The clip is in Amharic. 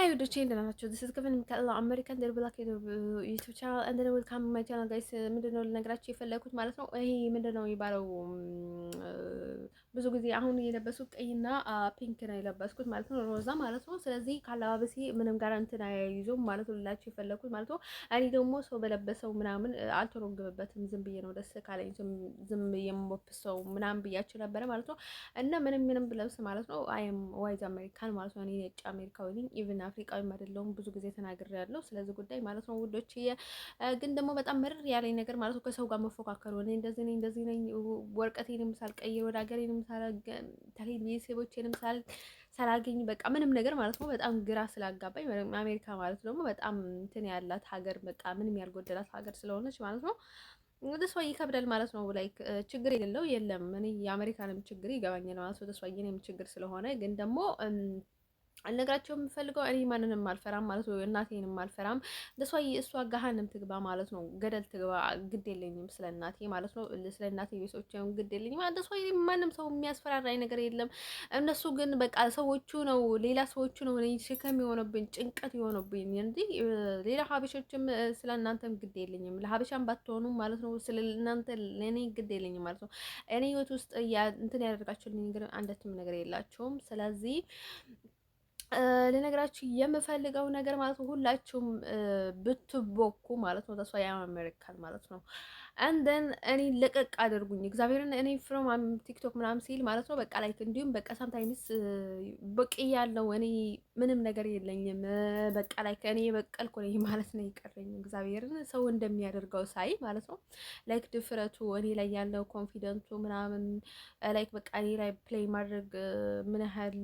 Hi, ወዶቼ እንደምን ናችሁ? This is Kevin ከላ አሜሪካን ደር ብላክ ዩቲዩብ ቻናል and then welcome my channel guys። ምንድነው ልነግራችሁ የፈለኩት ማለት ነው። ይሄ ምንድነው የሚባለው ብዙ ጊዜ አሁን የለበሱት ቀይና ፒንክ ነው የለበስኩት ማለት ነው፣ ሮዛ ማለት ነው። ስለዚህ ካለባበሴ ምንም ጋር እንትን አይይዞም ማለት ነው ልላችሁ የፈለኩት ማለት ነው። እኔ ደግሞ ሰው በለበሰው ምናምን አልተረጎበትም፣ ዝም ብዬ ነው ደስ ካለኝ ዝም ብዬ የምወፍሰው ምናምን ብያችሁ ነበረ ማለት ነው። እና ምንም ብለብስ ማለት ነው አይም ዋይዝ አሜሪካን ማለት ነው። እኔ ነጭ አሜሪካዊ ነኝ። ኢቭን አፍሪካዊም አይደለሁም። ብዙ ጊዜ ተናግሬያለሁ ስለዚህ ጉዳይ ማለት ነው ውዶች። ግን ደግሞ በጣም ምርር ያለኝ ነገር ማለት ነው ከሰው ጋር መፎካከሩ። እኔ እንደዚህ ነኝ ወረቀቴንም ሳልቀይር ወደ ሀገሬንም ሳልሄድ ቤተሰቦቼንም ሳላገኝ በቃ ምንም ነገር ማለት ነው በጣም ግራ ስላጋባኝ፣ አሜሪካ ማለት ደግሞ በጣም እንትን ያላት ሀገር በቃ ምንም ያልጎደላት ሀገር ስለሆነች ማለት ነው ወደ እሷ ይከብዳል ማለት ነው። ላይክ ችግር የሌለው የለም። እኔ የአሜሪካንም ችግር ይገባኛል ማለት ነው። ተስፋ የኔም ችግር ስለሆነ ግን ደግሞ አልነግራቸው የምፈልገው እኔ ማንንም አልፈራም ማለት ነው። እናቴንም አልፈራም። እሷ ገሃነም ትግባ ማለት ነው። ገደል ትግባ፣ ግድ የለኝም ስለ እናቴ ማለት ነው። ስለ እናቴ ቤተሰቦቼም ግድ የለኝም። ማንም ሰው የሚያስፈራራኝ ነገር የለም። እነሱ ግን በቃ ሰዎቹ ነው፣ ሌላ ሰዎቹ ነው እኔ ሸክም የሆነብኝ ጭንቀት የሆነብኝ እንጂ ሌላ ሀበሾችም ስለ እናንተም ግድ የለኝም። ለሀበሻም ባትሆኑ ማለት ነው ስለ እናንተ ለእኔ ግድ የለኝም ማለት ነው። እኔ ህይወት ውስጥ እንትን ያደርጋችሁልኝ ነገር አንዳችም ነገር የላቸውም። ስለዚህ ልነግራችሁ የምፈልገው ነገር ማለት ነው ሁላችሁም ብትቦኩ ማለት ነው ተስፋ ያመርካል ማለት ነው። አንደን እኔ ለቀቅ አድርጉኝ እግዚአብሔርን። እኔ ፍሮም ቲክቶክ ምናምን ሲል ማለት ነው በቃ ላይክ እንዲሁም በቃ ሳምታይምስ በቂ ያለው እኔ ምንም ነገር የለኝም በቃ ላይክ እኔ በቀልኩ ነኝ ማለት ነው የቀረኝ እግዚአብሔርን ሰው እንደሚያደርገው ሳይ ማለት ነው። ላይክ ድፍረቱ እኔ ላይ ያለው ኮንፊደንቱ ምናምን ላይክ በቃ እኔ ላይ ፕሌይ ማድረግ ምን ያህል